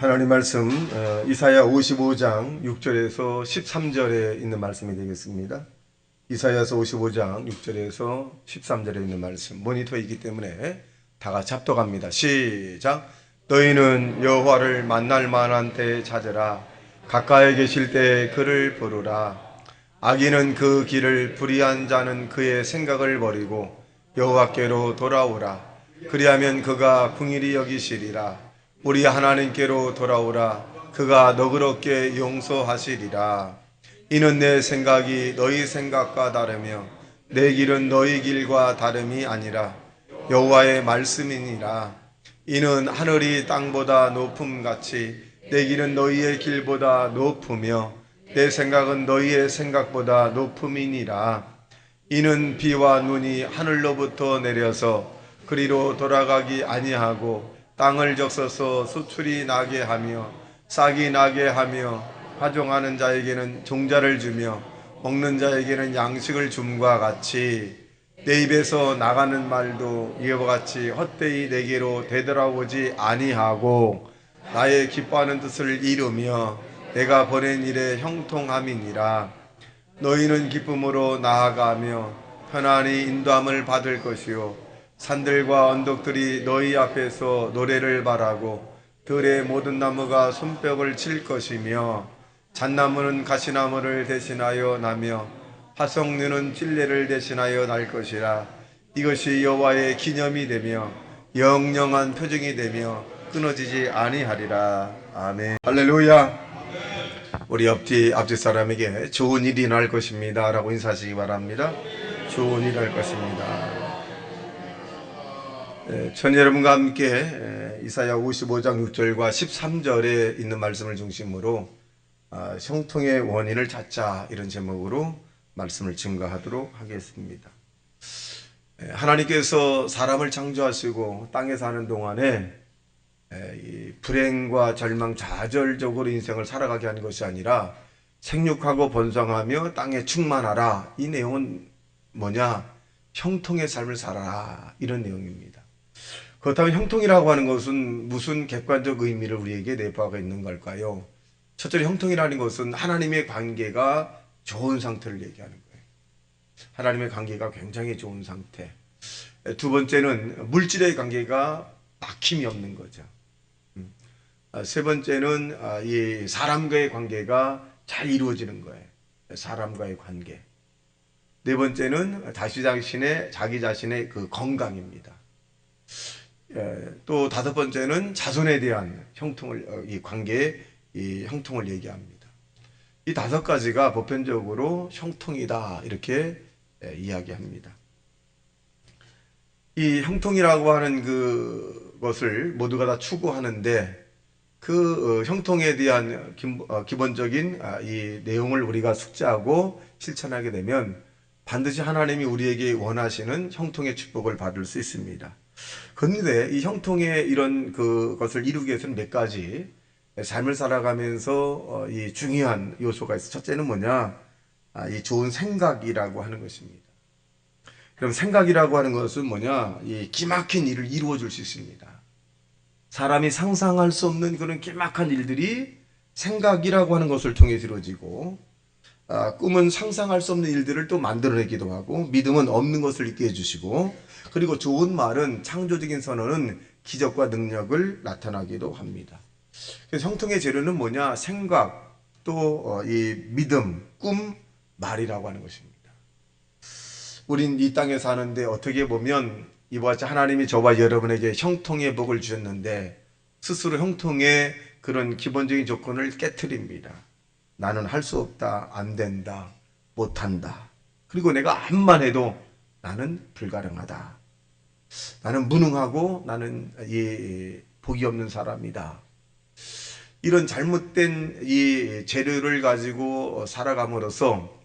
하나님 말씀 이사야 55장 6절에서 13절에 있는 말씀이 되겠습니다. 이사야서 55장 6절에서 13절에 있는 말씀, 모니터에 있기 때문에 다 같이 합독합니다. 시작. 너희는 여호와를 만날 만한 때에 찾으라. 가까이 계실 때에 그를 부르라. 악인은 그 길을, 불의한 자는 그의 생각을 버리고 여호와께로 돌아오라. 그리하면 그가 긍휼히 여기시리라. 우리 하나님께로 돌아오라. 그가 너그럽게 용서하시리라. 이는 내 생각이 너희 생각과 다르며 내 길은 너희 길과 다름이 아니라 여호와의 말씀이니라. 이는 하늘이 땅보다 높음같이 내 길은 너희의 길보다 높으며 내 생각은 너희의 생각보다 높음이니라. 이는 비와 눈이 하늘로부터 내려서 그리로 돌아가기 아니하고 땅을 적셔서 수출이 나게 하며 싹이 나게 하며 파종하는 자에게는 종자를 주며 먹는 자에게는 양식을 줌과 같이 내 입에서 나가는 말도 이와 같이 헛되이 내게로 되돌아오지 아니하고 나의 기뻐하는 뜻을 이루며 내가 보낸 일에 형통함이니라. 너희는 기쁨으로 나아가며 편안히 인도함을 받을 것이요 산들과 언덕들이 너희 앞에서 노래를 바라고 들의 모든 나무가 손뼉을 칠 것이며 잣나무는 가시나무를 대신하여 나며 화석류는 찔레를 대신하여 날 것이라. 이것이 여호와의 기념이 되며 영영한 표징이 되며 끊어지지 아니하리라. 아멘. 할렐루야. 우리 앞뒤 사람에게 좋은 일이 날 것입니다 라고 인사하시기 바랍니다. 좋은 일이 날 것입니다. 전 여러분과 함께 이사야 55장 6절과 13절에 있는 말씀을 중심으로 형통의 원인을 찾자, 이런 제목으로 말씀을 증거하도록 하겠습니다. 하나님께서 사람을 창조하시고 땅에 사는 동안에 이 불행과 절망, 좌절적으로 인생을 살아가게 하는 것이 아니라 생육하고 번성하며 땅에 충만하라. 이 내용은 뭐냐? 형통의 삶을 살아라, 이런 내용입니다. 그렇다면 형통이라고 하는 것은 무슨 객관적 의미를 우리에게 내포하고 있는 걸까요? 첫째로 형통이라는 것은 하나님의 관계가 좋은 상태를 얘기하는 거예요. 하나님의 관계가 굉장히 좋은 상태. 두 번째는 물질의 관계가 막힘이 없는 거죠. 세 번째는 이 사람과의 관계가 잘 이루어지는 거예요. 사람과의 관계. 네 번째는 자기 자신의 그 건강입니다. 또 다섯 번째는 자손에 대한 형통을, 이 관계의 이 형통을 얘기합니다. 이 다섯 가지가 보편적으로 형통이다, 이렇게 이야기합니다. 이 형통이라고 하는 그것을 모두가 다 추구하는데 그 형통에 대한 기본적인 이 내용을 우리가 숙지하고 실천하게 되면 반드시 하나님이 우리에게 원하시는 형통의 축복을 받을 수 있습니다. 그런데 이 형통의 이런 그것을 이루기 위해서는 몇 가지 삶을 살아가면서 이 중요한 요소가 있어요. 첫째는 뭐냐? 이 좋은 생각이라고 하는 것입니다. 그럼 생각이라고 하는 것은 뭐냐? 이 기막힌 일을 이루어 줄 수 있습니다. 사람이 상상할 수 없는 그런 기막한 일들이 생각이라고 하는 것을 통해 이루어지고, 꿈은 상상할 수 없는 일들을 또 만들어내기도 하고, 믿음은 없는 것을 있게 해주시고, 그리고 좋은 말은, 창조적인 선언은 기적과 능력을 나타나기도 합니다. 그래서 형통의 재료는 뭐냐? 생각, 또 이 믿음, 꿈, 말이라고 하는 것입니다. 우린 이 땅에 사는데 어떻게 보면 이와 같이 하나님이 저와 여러분에게 형통의 복을 주셨는데 스스로 형통의 그런 기본적인 조건을 깨트립니다. 나는 할 수 없다, 안 된다, 못한다. 그리고 내가 암만 해도 나는 불가능하다. 나는 무능하고 나는 이 복이 없는 사람이다. 이런 잘못된 이 재료를 가지고 살아감으로써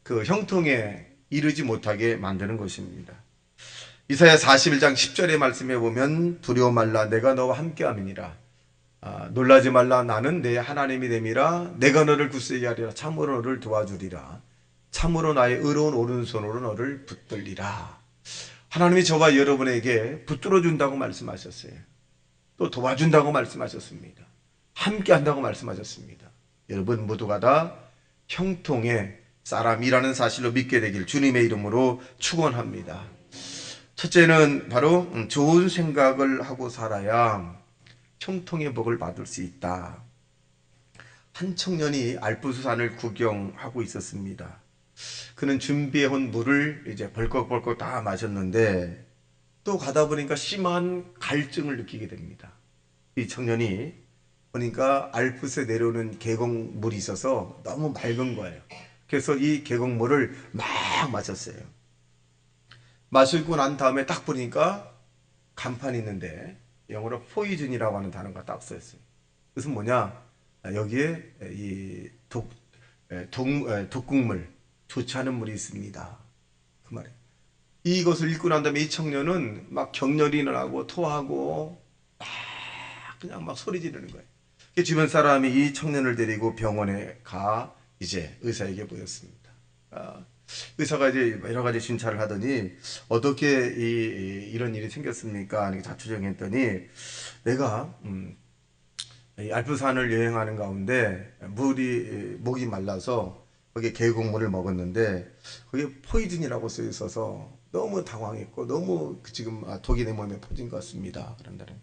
그 형통에 이르지 못하게 만드는 것입니다. 이사야 41장 10절의 말씀에 보면 두려워 말라, 내가 너와 함께함이니라. 놀라지 말라, 나는 내 하나님이 됨이라. 내가 너를 굳세게 하리라. 참으로 너를 도와주리라. 참으로 나의 의로운 오른손으로 너를 붙들리라. 하나님이 저와 여러분에게 붙들어 준다고 말씀하셨어요. 또 도와준다고 말씀하셨습니다. 함께 한다고 말씀하셨습니다. 여러분 모두가 다 형통의 사람이라는 사실로 믿게 되길 주님의 이름으로 축원합니다. 첫째는 바로 좋은 생각을 하고 살아야 형통의 복을 받을 수 있다. 한 청년이 알프스산을 구경하고 있었습니다. 그는 준비해온 물을 이제 벌컥벌컥 다 마셨는데 또 가다 보니까 심한 갈증을 느끼게 됩니다. 이 청년이 보니까 알프스에 내려오는 계곡물이 있어서 너무 맑은 거예요. 그래서 이 계곡물을 막 마셨어요. 마시고 난 다음에 딱 보니까 간판이 있는데 영어로 포이즌이라고 하는 단어가 딱 써있어요. 그것은 뭐냐? 여기에 이 독극물, 좋지 않은 물이 있습니다. 그 말이에요. 이것을 읽고 난 다음에 이 청년은 막 격렬히 일어나고 토하고 막 그냥 막 소리 지르는 거예요. 주변 사람이 이 청년을 데리고 병원에 가 이제 의사에게 보였습니다. 의사가 이제 여러 가지 진찰을 하더니 어떻게 이런 일이 생겼습니까? 이렇게 자초정했더니 내가 이 알프산을 여행하는 가운데 목이 말라서 거기에 계곡물을 먹었는데 거기에 포이즌이라고 써 있어서 너무 당황했고 너무 지금 독이 내 몸에 퍼진 것 같습니다. 그런다는.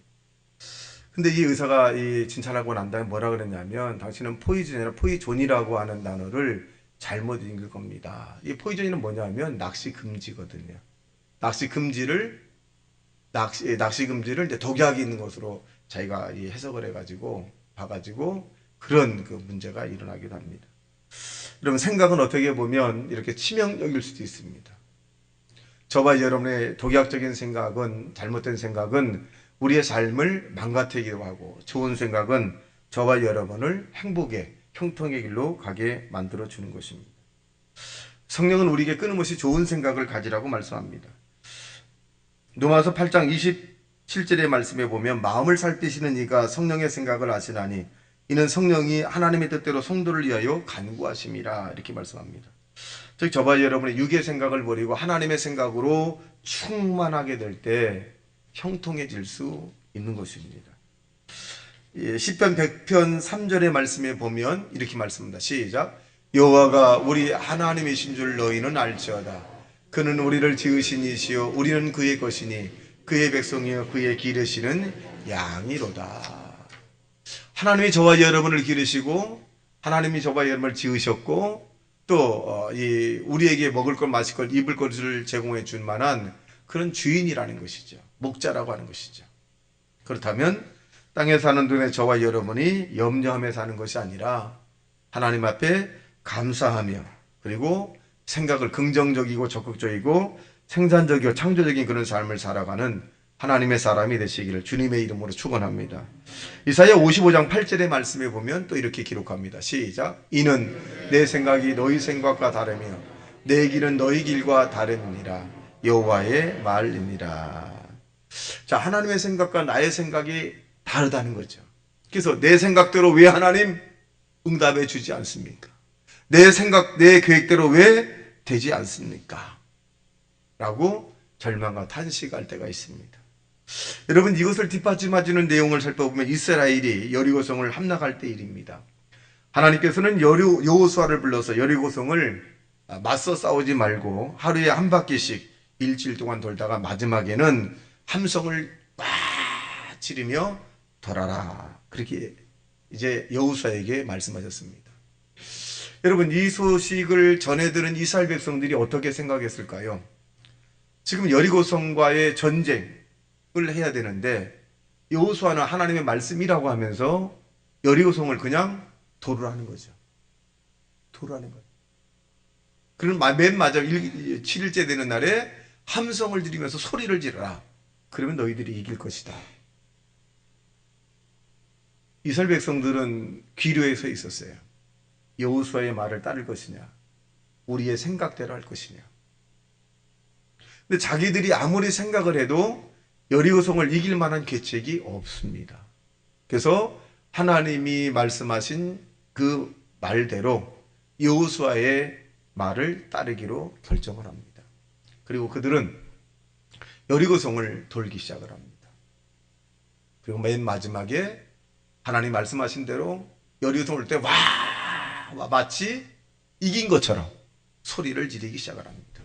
근데 이 의사가 이 진찰하고 난 다음에 뭐라 그랬냐면 당신은 포이즌이 아니라 포이존이라고 하는 단어를 잘못 읽을 겁니다. 이 포이존이는 뭐냐면 낚시 금지거든요. 낚시 금지를 이제 독약이 있는 것으로 자기가 해석을 해가지고 봐가지고 그런 그 문제가 일어나기도 합니다. 여러분 생각은 어떻게 보면 이렇게 치명적일 수도 있습니다. 저와 여러분의 독약적인 생각은 잘못된 생각은 우리의 삶을 망가뜨리기도 하고 좋은 생각은 저와 여러분을 행복의 형통의 길로 가게 만들어 주는 것입니다. 성령은 우리에게 끊임없이 좋은 생각을 가지라고 말씀합니다. 로마서 8장 27절의 말씀에 보면 마음을 살피시는 이가 성령의 생각을 아시나니 이는 성령이 하나님의 뜻대로 성도를 위하여 간구하심이라 이렇게 말씀합니다. 즉 저와 여러분의 육의 생각을 버리고 하나님의 생각으로 충만하게 될 때 형통해질 수 있는 것입니다. 시편 100편 3절의 말씀에 보면 이렇게 말씀합니다. 시작. 여호와가 우리 하나님이신 줄 너희는 알지어다. 그는 우리를 지으신 이시요 우리는 그의 것이니 그의 백성이요 그의 기르시는 양이로다. 하나님이 저와 여러분을 기르시고 하나님이 저와 여러분을 지으셨고 또 우리에게 먹을 것 마실 것 입을 것을 제공해 줄 만한 그런 주인이라는 것이죠. 목자라고 하는 것이죠. 그렇다면 땅에 사는 동안 저와 여러분이 염려하며 사는 것이 아니라 하나님 앞에 감사하며 그리고 생각을 긍정적이고 적극적이고 생산적이고 창조적인 그런 삶을 살아가는 하나님의 사람이 되시기를 주님의 이름으로 축원합니다. 이사야 55장 8절의 말씀에 보면 또 이렇게 기록합니다. 시작. 이는 내 생각이 너희 생각과 다르며 내 길은 너희 길과 다름이니라. 여호와의 말이니라. 자, 하나님의 생각과 나의 생각이 다르다는 거죠. 그래서 내 생각대로 왜 하나님 응답해 주지 않습니까? 내 생각, 내 계획대로 왜 되지 않습니까? 라고 절망과 탄식할 때가 있습니다. 여러분 이것을 뒷받침해주는 내용을 살펴보면 이스라엘이 여리고성을 함락할 때 일입니다. 하나님께서는 여호수아를 불러서 여리고성을 맞서 싸우지 말고 하루에 한 바퀴씩 일주일 동안 돌다가 마지막에는 함성을 막 지르며 돌아라. 그렇게 이제 여호수아에게 말씀하셨습니다. 여러분 이 소식을 전해 들은 이스라엘 백성들이 어떻게 생각했을까요? 지금 여리고성과의 전쟁을 해야 되는데 여호수아는 하나님의 말씀이라고 하면서 여리고성을 그냥 도를 하는 거죠. 도를 하는 거예요. 그럼 맨 마지막 7일째 되는 날에 함성을 지르면서 소리를 지르라. 그러면 너희들이 이길 것이다. 이스라엘 백성들은 기로에 서 있었어요. 여호수아의 말을 따를 것이냐, 우리의 생각대로 할 것이냐. 근데 자기들이 아무리 생각을 해도 여리고성을 이길 만한 계책이 없습니다. 그래서 하나님이 말씀하신 그 말대로 여호수아의 말을 따르기로 결정을 합니다. 그리고 그들은 여리고성을 돌기 시작을 합니다. 그리고 맨 마지막에 하나님 말씀하신 대로 여리고성 올 때 와 마치 이긴 것처럼 소리를 지르기 시작을 합니다.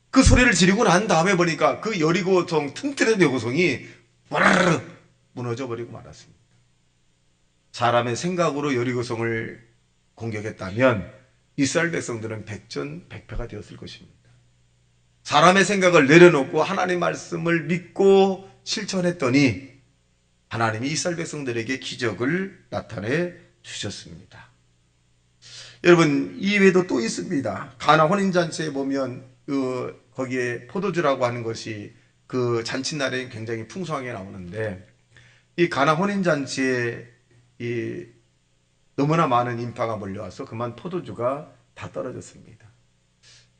그 소리를 지르고 난 다음에 보니까 그 여리고성 튼튼한 여리고성이 와르르 무너져 버리고 말았습니다. 사람의 생각으로 여리고성을 공격했다면 이스라엘 백성들은 백전백패가 되었을 것입니다. 사람의 생각을 내려놓고 하나님 말씀을 믿고 실천했더니 하나님이 이스라엘 백성들에게 기적을 나타내 주셨습니다. 여러분, 이 외에도 또 있습니다. 가나 혼인잔치에 보면 거기에 포도주라고 하는 것이 그 잔치날에 굉장히 풍성하게 나오는데, 이 가나 혼인잔치에 너무나 많은 인파가 몰려와서 그만 포도주가 다 떨어졌습니다.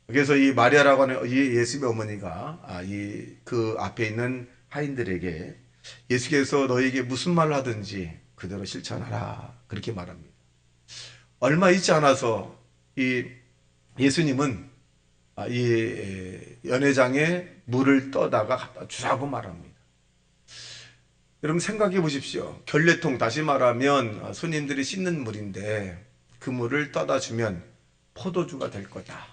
그래서 이 마리아라고 하는 이 예수님의 어머니가 그 앞에 있는 하인들에게 예수께서 너에게 무슨 말을 하든지 그대로 실천하라 그렇게 말합니다. 얼마 있지 않아서 이 예수님은 이 연회장에 물을 떠다가 갖다 주라고 말합니다. 여러분 생각해 보십시오. 결례통, 다시 말하면 손님들이 씻는 물인데 그 물을 떠다 주면 포도주가 될 거다.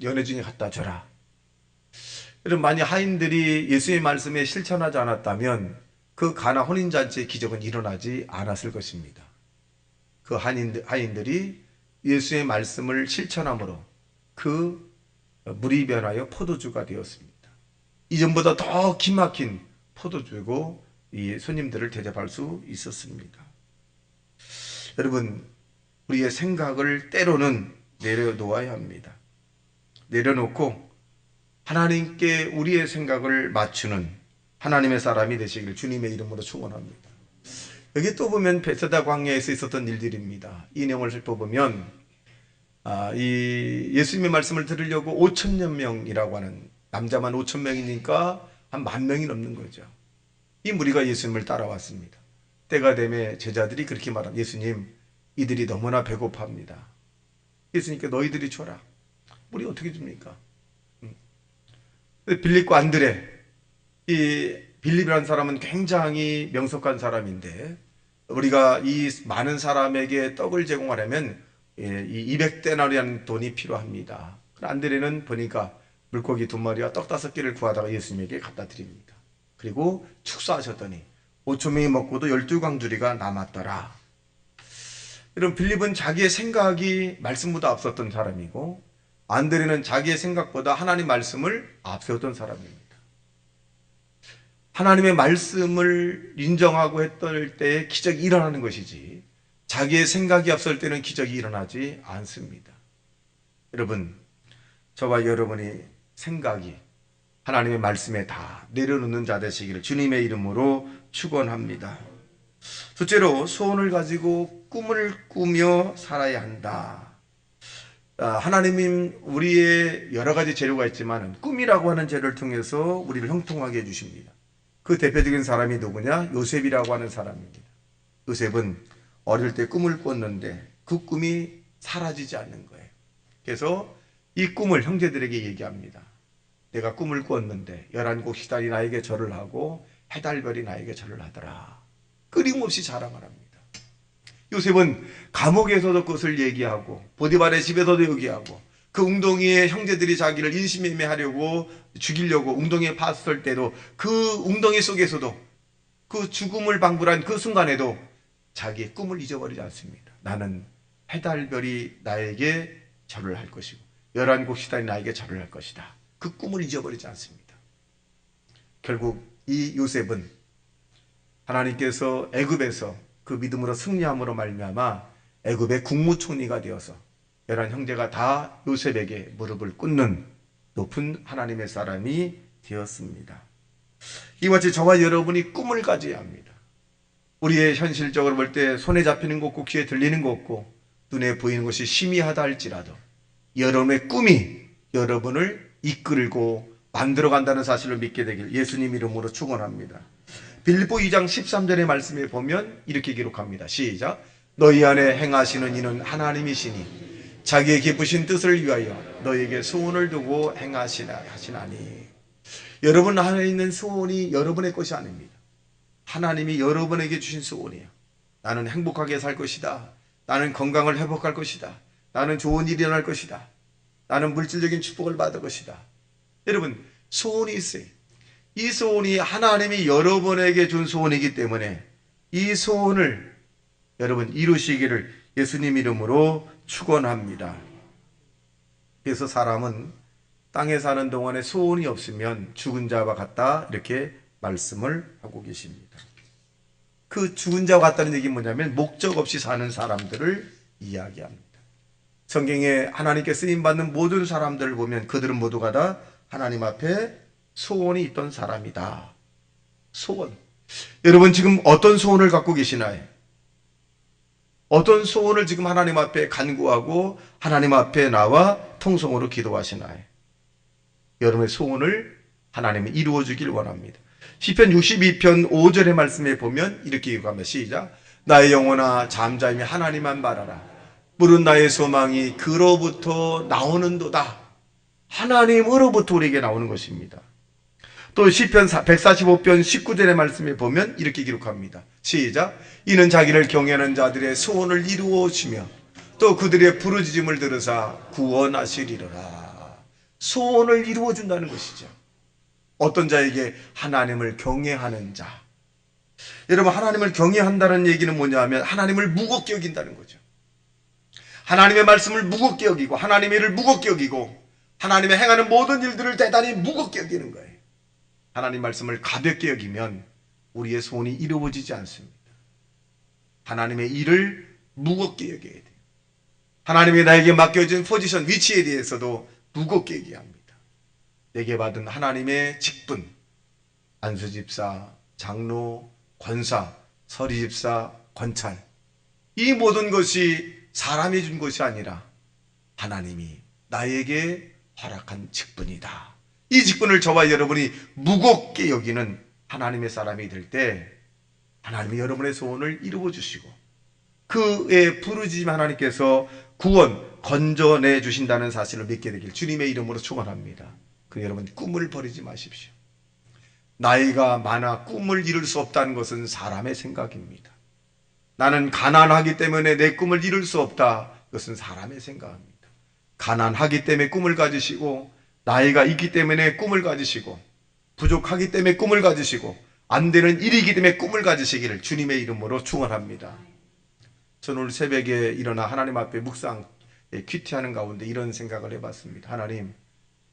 연회중에 갖다 줘라. 여러분, 만약 하인들이 예수의 말씀에 실천하지 않았다면 그 가나 혼인잔치의 기적은 일어나지 않았을 것입니다. 그 하인들이 예수의 말씀을 실천함으로 그 물이 변하여 포도주가 되었습니다. 이전보다 더 기막힌 포도주고 이 손님들을 대접할 수 있었습니다. 여러분, 우리의 생각을 때로는 내려놓아야 합니다. 내려놓고 하나님께 우리의 생각을 맞추는 하나님의 사람이 되시기를 주님의 이름으로 축원합니다. 여기 또 보면 베세다 광야에서 있었던 일들입니다. 이 내용을 살펴보면 이 예수님의 말씀을 들으려고 5,000여 명이라고 하는, 남자만 5,000명이니까 한 10,000명이 넘는 거죠. 이 무리가 예수님을 따라왔습니다. 때가 되매 제자들이 그렇게 말합니다. 예수님, 이들이 너무나 배고파합니다. 예수님께 너희들이 줘라. 우리 어떻게 줍니까? 빌립과 안드레, 이 빌립이라는 사람은 굉장히 명석한 사람인데 우리가 이 많은 사람에게 떡을 제공하려면 이 200데나리라는 돈이 필요합니다. 안드레는 보니까 물고기 2마리와 떡 5개를 구하다가 예수님에게 갖다 드립니다. 그리고 축사하셨더니 5,000명이 먹고도 12광주리가 남았더라. 여러분, 빌립은 자기의 생각이 말씀보다 앞섰던 사람이고 안드레는 자기의 생각보다 하나님 말씀을 앞세웠던 사람입니다. 하나님의 말씀을 인정하고 했던 때에 기적이 일어나는 것이지 자기의 생각이 앞설 때는 기적이 일어나지 않습니다. 여러분, 저와 여러분이 생각이 하나님의 말씀에 다 내려놓는 자 되시기를 주님의 이름으로 축원합니다. 둘째로, 소원을 가지고 꿈을 꾸며 살아야 한다. 하나님은 우리의 여러 가지 재료가 있지만 꿈이라고 하는 재료를 통해서 우리를 형통하게 해주십니다. 그 대표적인 사람이 누구냐? 요셉이라고 하는 사람입니다. 요셉은 어릴 때 꿈을 꿨는데 그 꿈이 사라지지 않는 거예요. 그래서 이 꿈을 형제들에게 얘기합니다. 내가 꿈을 꿨는데 11곡식단이 나에게 절을 하고 해달별이 나에게 절을 하더라. 끊임없이 자랑을 합니다. 요셉은 감옥에서도 그것을 얘기하고 보디발의 집에서도 얘기하고 그 웅덩이에 형제들이 자기를 인신매매하려고 죽이려고 웅덩이에 봤을 때도 그 웅덩이 속에서도 그 죽음을 방불한 그 순간에도 자기의 꿈을 잊어버리지 않습니다. 나는 해달별이 나에게 절을 할 것이고 11곡식단이 나에게 절을 할 것이다. 그 꿈을 잊어버리지 않습니다. 결국 이 요셉은 하나님께서 애굽에서 그 믿음으로 승리함으로 말미암아 애굽의 국무총리가 되어서 11 형제가 다 요셉에게 무릎을 꿇는 높은 하나님의 사람이 되었습니다. 이와 같이 저와 여러분이 꿈을 가져야 합니다. 우리의 현실적으로 볼 때 손에 잡히는 것 없고 귀에 들리는 것 없고 눈에 보이는 것이 희미하다 할지라도 여러분의 꿈이 여러분을 이끌고 만들어간다는 사실을 믿게 되길 예수님 이름으로 축원합니다. 빌립보 2장 13절의 말씀에 보면 이렇게 기록합니다. 시작. 너희 안에 행하시는 이는 하나님이시니 자기의 기쁘신 뜻을 위하여 너희에게 소원을 두고 행하시나니. 여러분 안에 있는 소원이 여러분의 것이 아닙니다. 하나님이 여러분에게 주신 소원이에요. 나는 행복하게 살 것이다. 나는 건강을 회복할 것이다. 나는 좋은 일이 일어날 것이다. 나는 물질적인 축복을 받을 것이다. 여러분, 소원이 있어요. 이 소원이 하나님이 여러분에게 준 소원이기 때문에 이 소원을 여러분 이루시기를 예수님 이름으로 축원합니다. 그래서 사람은 땅에 사는 동안에 소원이 없으면 죽은 자와 같다, 이렇게 말씀을 하고 계십니다. 그 죽은 자와 같다는 얘기는 뭐냐면 목적 없이 사는 사람들을 이야기합니다. 성경에 하나님께 쓰임받는 모든 사람들을 보면 그들은 모두가 다 하나님 앞에 소원이 있던 사람이다. 소원. 여러분 지금 어떤 소원을 갖고 계시나요? 어떤 소원을 지금 하나님 앞에 간구하고 하나님 앞에 나와 통성으로 기도하시나요? 여러분의 소원을 하나님이 이루어 주길 원합니다. 시편 62편 5절의 말씀에 보면 이렇게 기록합니다. 시작. 나의 영혼아 잠잠히 하나님만 바라라. 물은 나의 소망이 그로부터 나오는도다. 하나님으로부터 우리에게 나오는 것입니다. 또 시편 145편 19절의 말씀에 보면 이렇게 기록합니다. 시작. 이는 자기를 경외하는 자들의 소원을 이루어 주며 또 그들의 부르짖음을 들으사 구원하시리라. 소원을 이루어 준다는 것이죠. 어떤 자에게? 하나님을 경외하는 자. 여러분, 하나님을 경외한다는 얘기는 뭐냐 하면 하나님을 무겁게 여긴다는 거죠. 하나님의 말씀을 무겁게 여기고 하나님의 일을 무겁게 여기고 하나님의 행하는 모든 일들을 대단히 무겁게 여기는 거예요. 하나님 말씀을 가볍게 여기면 우리의 소원이 이루어지지 않습니다. 하나님의 일을 무겁게 여겨야 돼요. 하나님이 나에게 맡겨진 포지션, 위치에 대해서도 무겁게 여겨야 합니다. 내게 받은 하나님의 직분, 안수집사, 장로, 권사, 서리집사, 권찰, 이 모든 것이 사람이 준 것이 아니라 하나님이 나에게 허락한 직분이다. 이 직분을 저와 여러분이 무겁게 여기는 하나님의 사람이 될 때 하나님이 여러분의 소원을 이루어 주시고 그의 부르짖음 하나님께서 구원, 건져내 주신다는 사실을 믿게 되길 주님의 이름으로 축원합니다. 그 여러분 꿈을 버리지 마십시오. 나이가 많아 꿈을 이룰 수 없다는 것은 사람의 생각입니다. 나는 가난하기 때문에 내 꿈을 이룰 수 없다. 그것은 사람의 생각입니다. 가난하기 때문에 꿈을 가지시고 나이가 있기 때문에 꿈을 가지시고 부족하기 때문에 꿈을 가지시고 안 되는 일이기 때문에 꿈을 가지시기를 주님의 이름으로 축원합니다. 저는 오늘 새벽에 일어나 하나님 앞에 묵상 큐티하는 가운데 이런 생각을 해봤습니다. 하나님,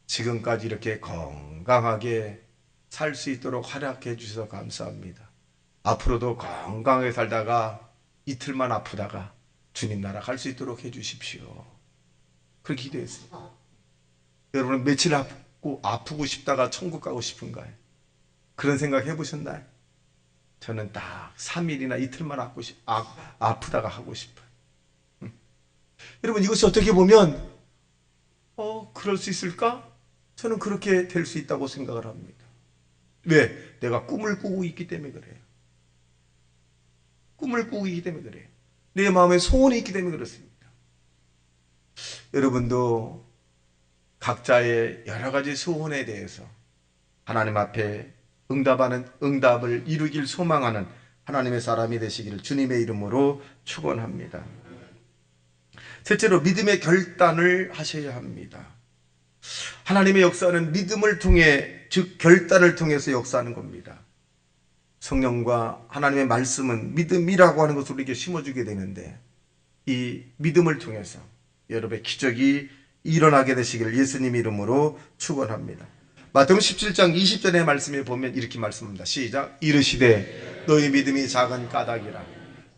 지금까지 이렇게 건강하게 살 수 있도록 허락해 주셔서 감사합니다. 앞으로도 건강하게 살다가 이틀만 아프다가 주님 나라 갈 수 있도록 해 주십시오. 그렇게 기도했어요. 여러분은 며칠 아프고 싶다가 천국 가고 싶은가요? 그런 생각 해보셨나요? 저는 딱 3일이나 이틀만 아프다가 하고 싶어요. 여러분 이것이 어떻게 보면 그럴 수 있을까? 저는 그렇게 될 수 있다고 생각을 합니다. 왜? 내가 꿈을 꾸고 있기 때문에 그래요. 꿈을 꾸고 있기 때문에 그래요. 내 마음에 소원이 있기 때문에 그렇습니다. 여러분도 각자의 여러 가지 소원에 대해서 하나님 앞에 응답을 이루길 소망하는 하나님의 사람이 되시기를 주님의 이름으로 축원합니다. 셋째로 믿음의 결단을 하셔야 합니다. 하나님의 역사는 믿음을 통해, 즉 결단을 통해서 역사하는 겁니다. 성령과 하나님의 말씀은 믿음이라고 하는 것을 우리에게 심어주게 되는데 이 믿음을 통해서 여러분의 기적이 일어나게 되시기를 예수님 이름으로 축원합니다. 마태복음 17장 20절의 말씀에 보면 이렇게 말씀합니다. 시작. 이르시되 너희 믿음이 작은 까닭이라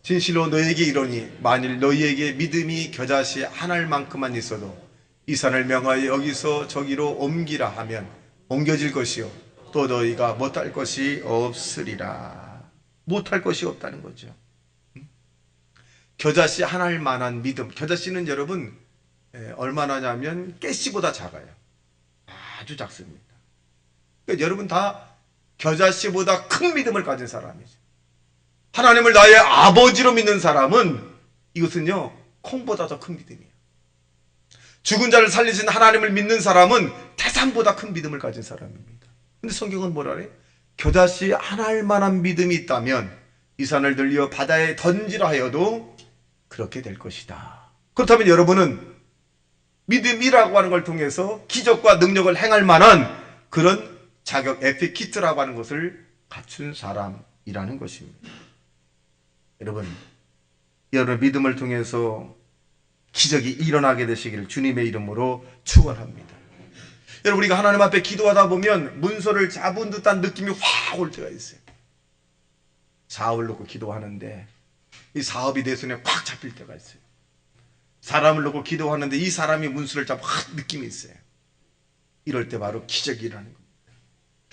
진실로 너희에게 이르노니 만일 너희에게 믿음이 겨자씨 한 알만큼만 있어도 이 산을 명하여 여기서 저기로 옮기라 하면 옮겨질 것이요 또 너희가 못할 것이 없으리라. 못할 것이 없다는 거죠. 겨자씨 한 알만한 믿음. 겨자씨는 여러분 얼마나냐면 깨씨보다 작아요. 아주 작습니다. 그러니까 여러분 다 겨자씨보다 큰 믿음을 가진 사람이죠. 하나님을 나의 아버지로 믿는 사람은 이것은요 콩보다 더 큰 믿음이에요. 죽은 자를 살리신 하나님을 믿는 사람은 태산보다 큰 믿음을 가진 사람입니다. 근데 성경은 뭐라 그래요? 겨자씨 한 알만한 믿음이 있다면 이 산을 들려 바다에 던지라 하여도 그렇게 될 것이다. 그렇다면 여러분은 믿음이라고 하는 걸 통해서 기적과 능력을 행할 만한 그런 자격, 에피키트라고 하는 것을 갖춘 사람이라는 것입니다. 여러분 믿음을 통해서 기적이 일어나게 되시기를 주님의 이름으로 축원합니다. 여러분 우리가 하나님 앞에 기도하다 보면 문서를 잡은 듯한 느낌이 확 올 때가 있어요. 사업을 놓고 기도하는데 이 사업이 내 손에 확 잡힐 때가 있어요. 사람을 놓고 기도하는데 이 사람이 문서를 잡고 확 느낌이 있어요. 이럴 때 바로 기적이 일어나는 겁니다.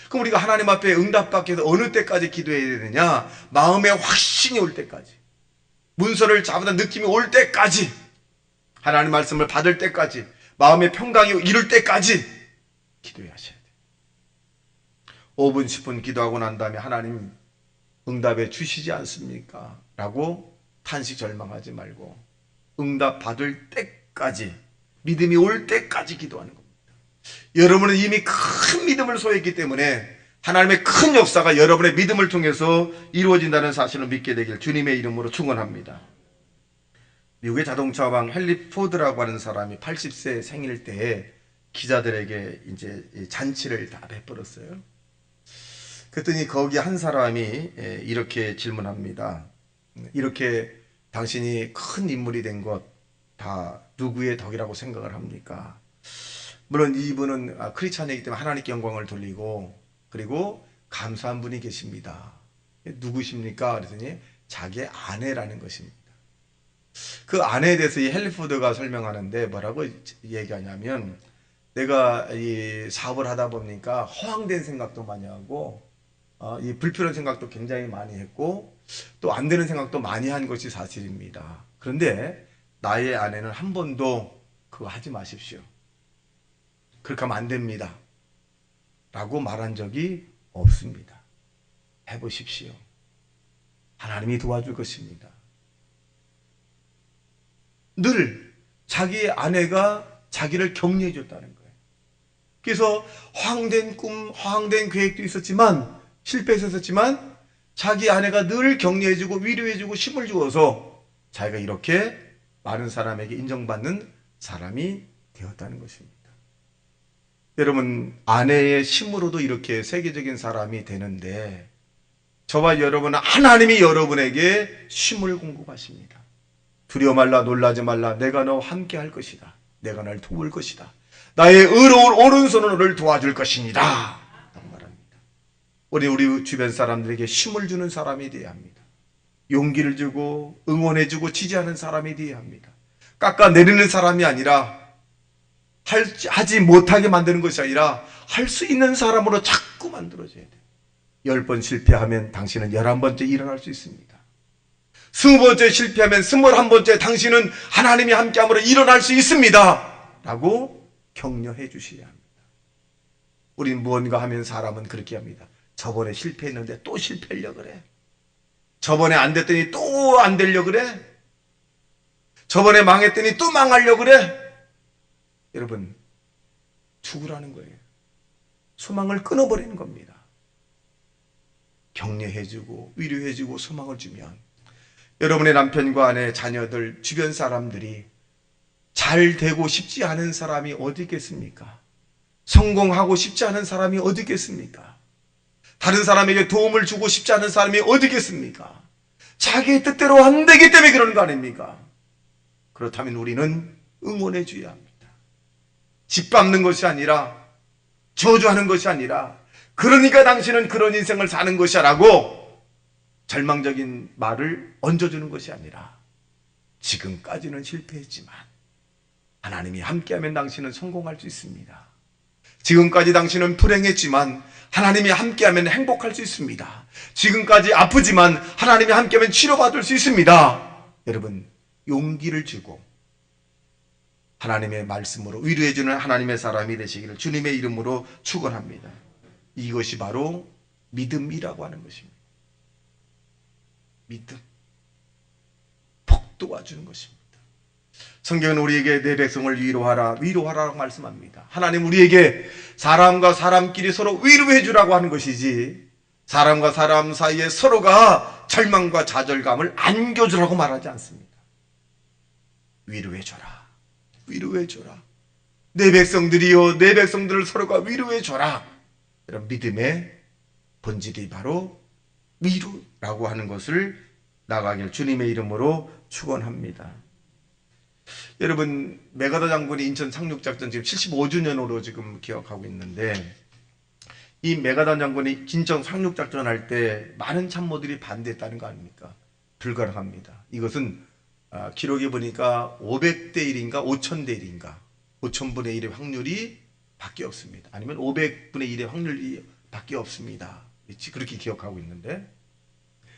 그럼 우리가 하나님 앞에 응답받기 위해서 어느 때까지 기도해야 되느냐? 마음에 확신이 올 때까지, 문서를 잡은 느낌이 올 때까지, 하나님 말씀을 받을 때까지, 마음의 평강이 이룰 때까지 기도하셔야 돼요. 5분 10분 기도하고 난 다음에 하나님 응답해 주시지 않습니까? 라고 탄식 절망하지 말고 응답 받을 때까지, 믿음이 올 때까지 기도하는 겁니다. 여러분은 이미 큰 믿음을 소유했기 때문에 하나님의 큰 역사가 여러분의 믿음을 통해서 이루어진다는 사실을 믿게 되길 주님의 이름으로 축원합니다. 미국의 자동차 왕 헨리 포드라고 하는 사람이 80세 생일 때에 기자들에게 이제 잔치를 다 베풀었어요. 그랬더니 거기 한 사람이 이렇게 질문합니다. 이렇게 당신이 큰 인물이 된 것 다 누구의 덕이라고 생각을 합니까? 물론 이분은 크리스찬이기 때문에 하나님께 영광을 돌리고 그리고 감사한 분이 계십니다. 누구십니까? 그랬더니 자기의 아내라는 것입니다. 그 아내에 대해서 이 헨리 포드가 설명하는데 뭐라고 얘기하냐면, 내가 이 사업을 하다 보니까 허황된 생각도 많이 하고 이 불필요한 생각도 굉장히 많이 했고 또 안 되는 생각도 많이 한 것이 사실입니다. 그런데 나의 아내는 한 번도 그거 하지 마십시오, 그렇게 하면 안 됩니다 라고 말한 적이 없습니다. 해보십시오. 하나님이 도와줄 것입니다. 늘 자기의 아내가 자기를 격려해 줬다는 거예요. 그래서 허황된 꿈, 허황된 계획도 있었지만, 실패했었지만 자기 아내가 늘 격려해주고 위로해주고 힘을 주어서 자기가 이렇게 많은 사람에게 인정받는 사람이 되었다는 것입니다. 여러분, 아내의 힘으로도 이렇게 세계적인 사람이 되는데 저와 여러분은 하나님이 여러분에게 힘을 공급하십니다. 두려워 말라, 놀라지 말라, 내가 너와 함께 할 것이다, 내가 널 도울 것이다, 나의 의로운 오른손은 너를 도와줄 것입니다 라고 말합니다. 우리 주변 사람들에게 힘을 주는 사람이 되어야 합니다. 용기를 주고 응원해주고 지지하는 사람이 되어야 합니다. 깎아내리는 사람이 아니라, 하지 못하게 만드는 것이 아니라 할 수 있는 사람으로 자꾸 만들어줘야 돼요. 10번 실패하면 당신은 11번째 일어날 수 있습니다. 20번째 실패하면 21번째 당신은 하나님이 함께함으로 일어날 수 있습니다 라고 격려해 주셔야 합니다. 우린 무언가 하면 사람은 그렇게 합니다. 저번에 실패했는데 또 실패하려고 그래, 저번에 안 됐더니 또 안 되려고 그래, 저번에 망했더니 또 망하려고 그래. 여러분, 죽으라는 거예요. 소망을 끊어버리는 겁니다. 격려해주고 위로해주고 소망을 주면 여러분의 남편과 아내, 자녀들, 주변 사람들이 잘 되고 싶지 않은 사람이 어디 있겠습니까? 성공하고 싶지 않은 사람이 어디 있겠습니까? 다른 사람에게 도움을 주고 싶지 않은 사람이 어디 있겠습니까? 자기의 뜻대로 안 되기 때문에 그러는 거 아닙니까? 그렇다면 우리는 응원해 줘야 합니다. 짓밟는 것이 아니라, 저주하는 것이 아니라, 그러니까 당신은 그런 인생을 사는 것이야 라고 절망적인 말을 얹어주는 것이 아니라, 지금까지는 실패했지만 하나님이 함께하면 당신은 성공할 수 있습니다. 지금까지 당신은 불행했지만 하나님이 함께하면 행복할 수 있습니다. 지금까지 아프지만 하나님이 함께하면 치료받을 수 있습니다. 여러분, 용기를 주고 하나님의 말씀으로 위로해주는 하나님의 사람이 되시기를 주님의 이름으로 축원합니다. 이것이 바로 믿음이라고 하는 것입니다. 믿음, 복 도와주는 것입니다. 성경은 우리에게 내 백성을 위로하라고 말씀합니다. 하나님 우리에게 사람과 사람끼리 서로 위로해 주라고 하는 것이지, 사람과 사람 사이에 서로가 절망과 좌절감을 안겨주라고 말하지 않습니다. 위로해줘라. 위로해줘라. 내 백성들이여, 내 백성들을 서로가 위로해줘라. 이런 믿음의 본질이 바로 위로라고 하는 것을 나가길 주님의 이름으로 축원합니다. 여러분, 메가더 장군이 인천 상륙작전 지금 75주년으로 지금 기억하고 있는데, 이 메가더 장군이 인천 상륙작전 할 때 많은 참모들이 반대했다는 거 아닙니까? 불가능합니다. 이것은 기록에 보니까 500대 1인가 5000대 1인가 5000분의 1의 확률이 밖에 없습니다. 아니면 500분의 1의 확률이 밖에 없습니다. 그렇게 기억하고 있는데,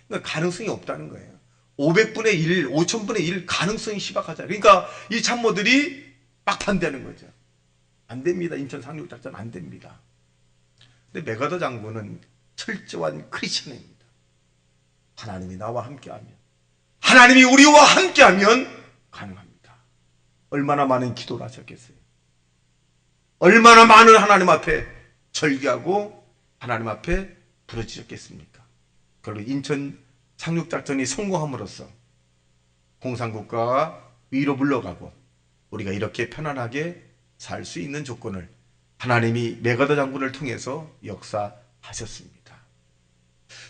그러니까 가능성이 없다는 거예요. 500분의 1, 5000분의 1 가능성이 희박하잖아요. 그러니까 이 참모들이 막 반대하는 거죠. 안 됩니다. 인천 상륙작전 안 됩니다. 근데 메가더 장군은 철저한 크리스천입니다. 하나님이 나와 함께하면, 하나님이 우리와 함께하면 가능합니다. 얼마나 많은 기도를 하셨겠어요. 얼마나 많은 하나님 앞에 절기하고 하나님 앞에 부르짖었겠습니까? 그걸로 인천 상륙작전이 성공함으로써 공산국가가 위로 물러가고 우리가 이렇게 편안하게 살 수 있는 조건을 하나님이 메가더 장군을 통해서 역사하셨습니다.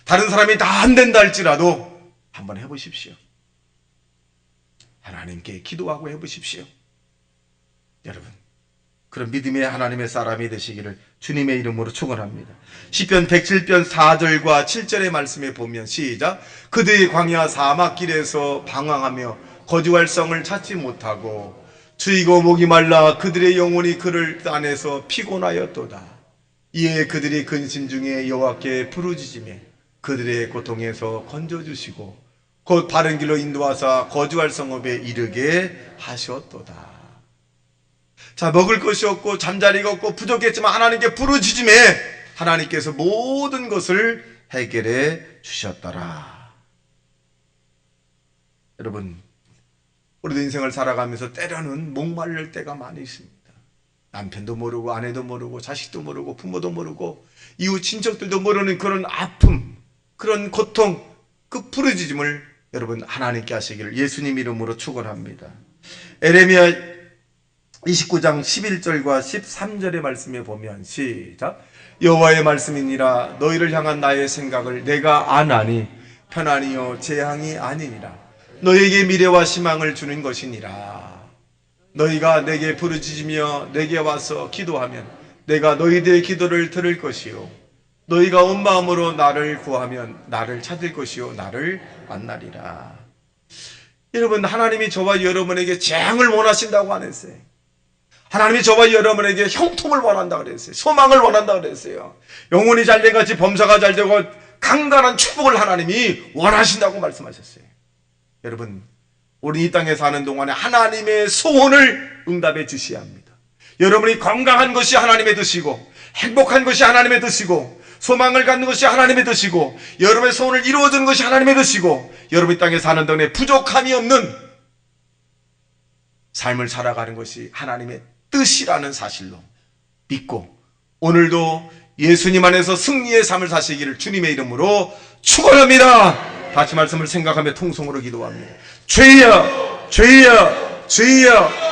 다른 사람이 다 안 된다 할지라도 한번 해보십시오. 하나님께 기도하고 해보십시오. 여러분, 그런 믿음의 하나님의 사람이 되시기를 주님의 이름으로 축원합니다. 시편 107편 4절과 7절의 말씀에 보면 시작. 그들이 광야 사막길에서 방황하며 거주할 성을 찾지 못하고 주이고 목이 말라 그들의 영혼이 그를 안에서 피곤하였도다. 이에 그들이 근심 중에 여호와께 부르짖으며 그들의 고통에서 건져주시고 곧 바른 길로 인도하사 거주할 성읍에 이르게 하셨도다. 자, 먹을 것이 없고 잠자리가 없고 부족했지만 하나님께 부르짖음에 하나님께서 모든 것을 해결해 주셨더라. 여러분, 우리도 인생을 살아가면서 때로는 목마를 때가 많이 있습니다. 남편도 모르고 아내도 모르고 자식도 모르고 부모도 모르고 이웃 친척들도 모르는 그런 아픔, 그런 고통, 그 부르짖음을 여러분 하나님께 하시기를 예수님 이름으로 축원합니다. 에레미야 29장 11절과 13절의 말씀에 보면 시작. 여호와의 말씀이니라 너희를 향한 나의 생각을 내가 아나니 편안히요 재앙이 아니니라. 너희에게 미래와 희망을 주는 것이니라. 너희가 내게 부르짖으며 내게 와서 기도하면 내가 너희들의 기도를 들을 것이요 너희가 온 마음으로 나를 구하면 나를 찾을 것이요 나를 만나리라. 여러분, 하나님이 저와 여러분에게 재앙을 원하신다고 안 했어요. 하나님이 저와 여러분에게 형통을 원한다 그랬어요. 소망을 원한다 그랬어요. 영혼이 잘돼같이 범사가 잘되고 강건한 축복을 하나님이 원하신다고 말씀하셨어요. 여러분, 우리 이 땅에 사는 동안에 하나님의 소원을 응답해 주셔야 합니다. 여러분이 건강한 것이 하나님의 뜻이고 행복한 것이 하나님의 뜻이고 소망을 갖는 것이 하나님의 뜻이고 여러분의 소원을 이루어주는 것이 하나님의 뜻이고 여러분 이 땅에 사는 동안에 부족함이 없는 삶을 살아가는 것이 하나님의 뜻이라는 사실로 믿고 오늘도 예수님 안에서 승리의 삶을 사시기를 주님의 이름으로 축원합니다. 다시 말씀을 생각하며 통성으로 기도합니다. 주여, 주여, 주여.